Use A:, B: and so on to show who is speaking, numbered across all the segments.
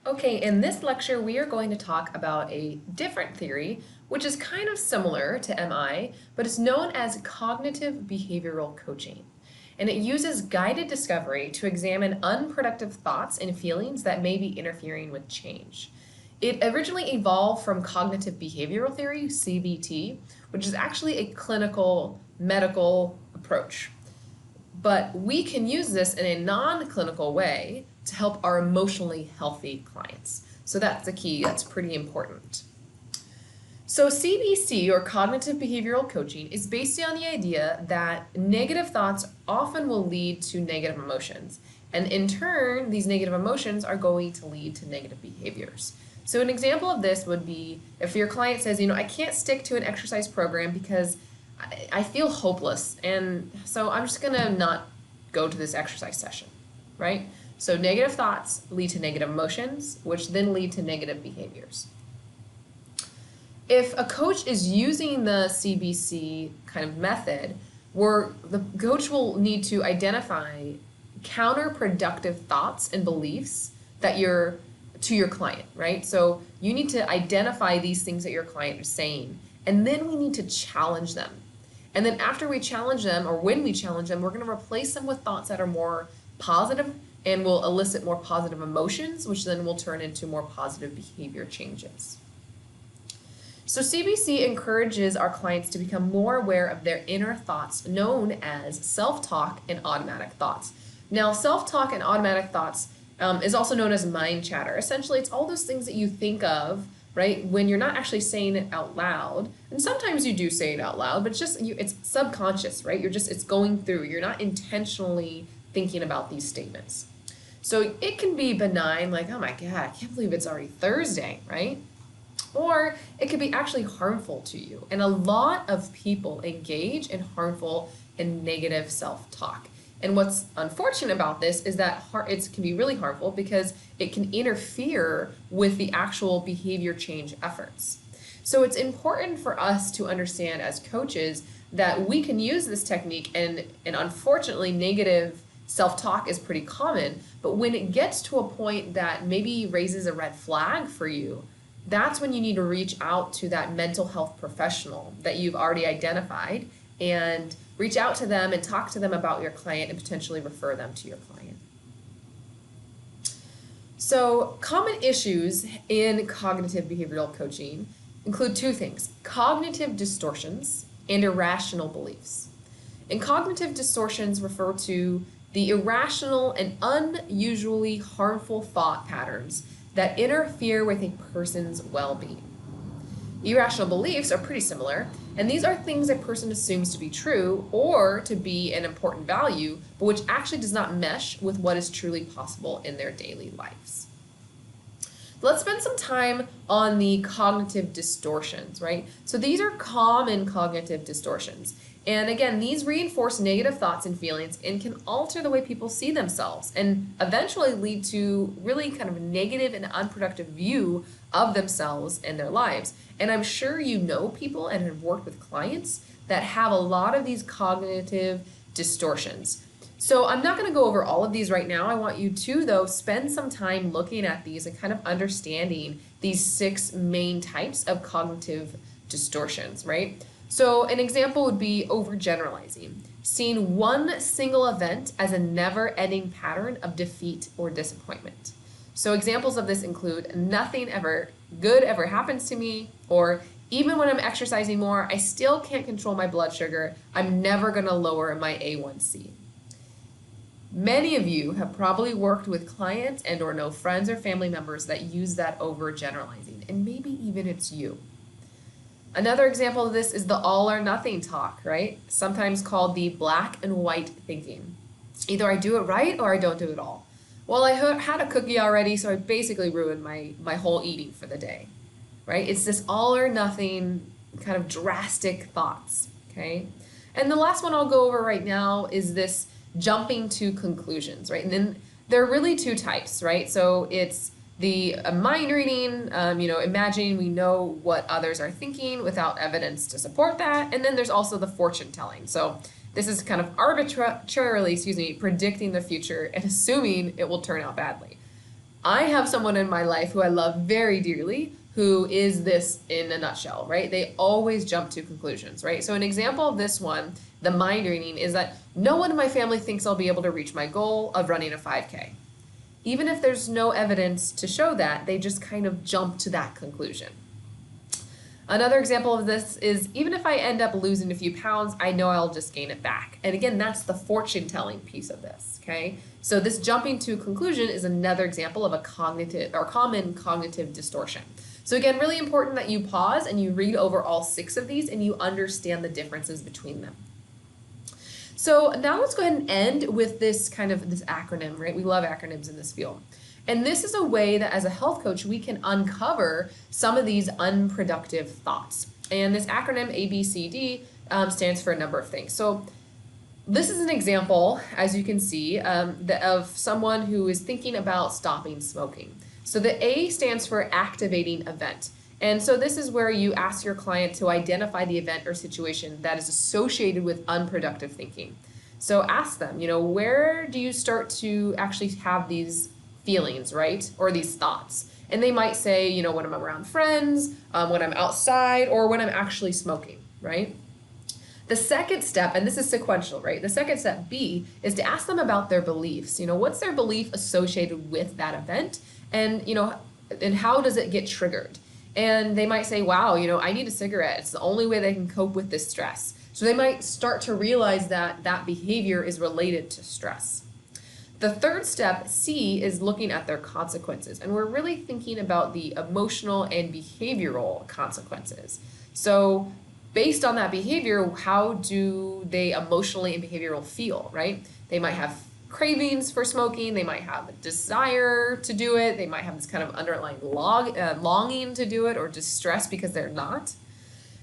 A: Okay, in this lecture, we are going to talk about a different theory, which is kind of similar to MI, but it's known as cognitive behavioral coaching. And it uses guided discovery to examine unproductive thoughts and feelings that may be interfering with change. It originally evolved from cognitive behavioral theory, CBT, which is actually a clinical medical approach. But we can use this in a non-clinical way to help our emotionally healthy clients. So that's the key, that's pretty important. So CBC, or cognitive behavioral coaching, is based on the idea that negative thoughts often will lead to negative emotions. And in turn, these negative emotions are going to lead to negative behaviors. So an example of this would be if your client says, I can't stick to an exercise program because I feel hopeless, and so I'm just gonna not go to this exercise session, right? So negative thoughts lead to negative emotions, which then lead to negative behaviors. If a coach is using the CBC kind of method, where the coach will need to identify counterproductive thoughts and beliefs that to your client, right? So you need to identify these things that your client is saying, and then we need to challenge them. And then after we challenge them, or when we challenge them, we're going to replace them with thoughts that are more positive and will elicit more positive emotions, which then will turn into more positive behavior changes. So CBC encourages our clients to become more aware of their inner thoughts, known as self-talk and automatic thoughts. Now, self-talk and automatic thoughts is also known as mind chatter. Essentially, it's all those things that you think of, right, when you're not actually saying it out loud. And sometimes you do say it out loud, but it's subconscious, right? It's going through. You're not intentionally thinking about these statements. So it can be benign, like, oh my God, I can't believe it's already Thursday, right? Or it could be actually harmful to you. And a lot of people engage in harmful and negative self-talk. And what's unfortunate about this is that it can be really harmful because it can interfere with the actual behavior change efforts. So it's important for us to understand as coaches that we can use this technique, and unfortunately negative self-talk is pretty common, but when it gets to a point that maybe raises a red flag for you, that's when you need to reach out to that mental health professional that you've already identified and reach out to them and talk to them about your client and potentially refer them to your client. So common issues in cognitive behavioral coaching include two things: cognitive distortions and irrational beliefs. And cognitive distortions refer to the irrational and unusually harmful thought patterns that interfere with a person's well-being. Irrational beliefs are pretty similar, and these are things a person assumes to be true or to be an important value, but which actually does not mesh with what is truly possible in their daily lives. Let's spend some time on the cognitive distortions, right? So these are common cognitive distortions. And again, these reinforce negative thoughts and feelings and can alter the way people see themselves and eventually lead to really kind of a negative and unproductive view of themselves and their lives. And I'm sure you know people and have worked with clients that have a lot of these cognitive distortions. So I'm not going to go over all of these right now. I want you to, though, spend some time looking at these and kind of understanding these 6 main types of cognitive distortions, right? So an example would be overgeneralizing, seeing one single event as a never-ending pattern of defeat or disappointment. So examples of this include nothing ever good ever happens to me, or even when I'm exercising more, I still can't control my blood sugar. I'm never going to lower my A1C. Many of you have probably worked with clients and or know friends or family members that use that overgeneralizing, and maybe even it's you. Another example of this is the all or nothing talk, right? Sometimes called the black and white thinking. Either I do it right or I don't do it all. Well, I had a cookie already, so I basically ruined my whole eating for the day, right? It's this all or nothing kind of drastic thoughts, okay? And the last one I'll go over right now is this jumping to conclusions, right? And then there are really 2 types, right? So it's the mind reading, imagining we know what others are thinking without evidence to support that. And then there's also the fortune telling. So this is kind of arbitrarily, predicting the future and assuming it will turn out badly. I have someone in my life who I love very dearly who is this in a nutshell, right? They always jump to conclusions, right? So an example of this one, the mind reading, is that no one in my family thinks I'll be able to reach my goal of running a 5K. Even if there's no evidence to show that, they just kind of jump to that conclusion. Another example of this is even if I end up losing a few pounds, I know I'll just gain it back. And again, that's the fortune telling piece of this, okay? So this jumping to conclusion is another example of a cognitive or common cognitive distortion. So again, really important that you pause and you read over all 6 of these and you understand the differences between them. So now let's go ahead and end with this acronym, right? We love acronyms in this field. And this is a way that as a health coach, we can uncover some of these unproductive thoughts. And this acronym ABCD stands for a number of things. So this is an example, as you can see, of someone who is thinking about stopping smoking. So the A stands for activating event. And so this is where you ask your client to identify the event or situation that is associated with unproductive thinking. So ask them, where do you start to actually have these feelings, right? Or these thoughts? And they might say, when I'm around friends, when I'm outside, or when I'm actually smoking, right? The second step, and this is sequential, right? The second step, B, is to ask them about their beliefs. What's their belief associated with that event? And, and how does it get triggered? And they might say, wow, I need a cigarette. It's the only way they can cope with this stress. So they might start to realize that that behavior is related to stress. The third step, C, is looking at their consequences. And we're really thinking about the emotional and behavioral consequences. So based on that behavior, how do they emotionally and behavioral feel, right? They might have cravings for smoking. They might have a desire to do it. They might have this kind of underlying longing to do it or distress because they're not.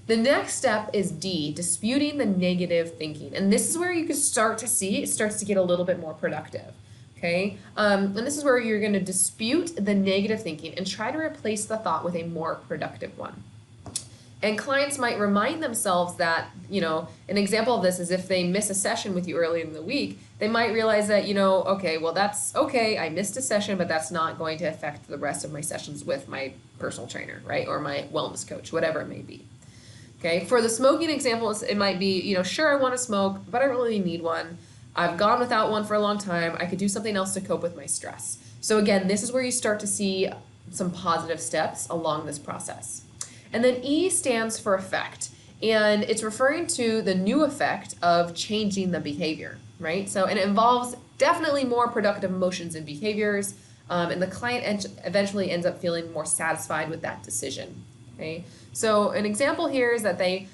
A: The next step is D, disputing the negative thinking. And this is where you can start to see it starts to get a little bit more productive. Okay, and this is where you're going to dispute the negative thinking and try to replace the thought with a more productive one. And clients might remind themselves that, an example of this is if they miss a session with you early in the week, they might realize that, okay, well, that's okay. I missed a session, but that's not going to affect the rest of my sessions with my personal trainer, right? Or my wellness coach, whatever it may be. Okay, for the smoking examples, it might be, sure, I want to smoke, but I don't really need one. I've gone without one for a long time. I could do something else to cope with my stress. So again, this is where you start to see some positive steps along this process. And then E stands for effect. And it's referring to the new effect of changing the behavior, right? So, and it involves definitely more productive emotions and behaviors. And the client eventually ends up feeling more satisfied with that decision, okay? So an example here is that the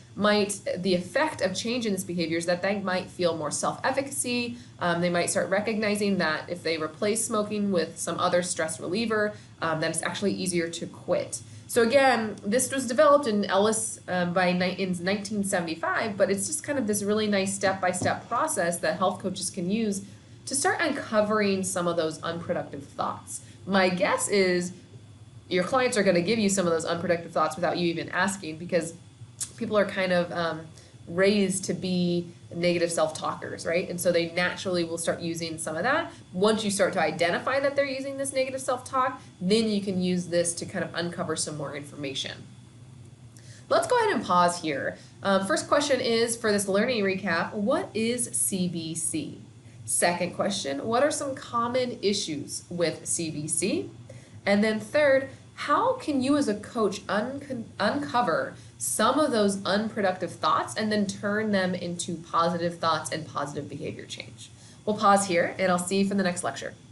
A: effect of changing this behavior is that they might feel more self-efficacy. They might start recognizing that if they replace smoking with some other stress reliever, then it's actually easier to quit. So again, this was developed in Ellis in 1975, but it's just kind of this really nice step-by-step process that health coaches can use to start uncovering some of those unproductive thoughts. My guess is your clients are going to give you some of those unproductive thoughts without you even asking, because people are kind of raised to be negative self-talkers, right? And so they naturally will start using some of that. Once you start to identify that they're using this negative self-talk, then you can use this to kind of uncover some more information. Let's go ahead and pause here. First question is, for this learning recap, what is CBC? Second question, what are some common issues with CBC? And then third, how can you as a coach uncover some of those unproductive thoughts and then turn them into positive thoughts and positive behavior change? We'll pause here and I'll see you for the next lecture.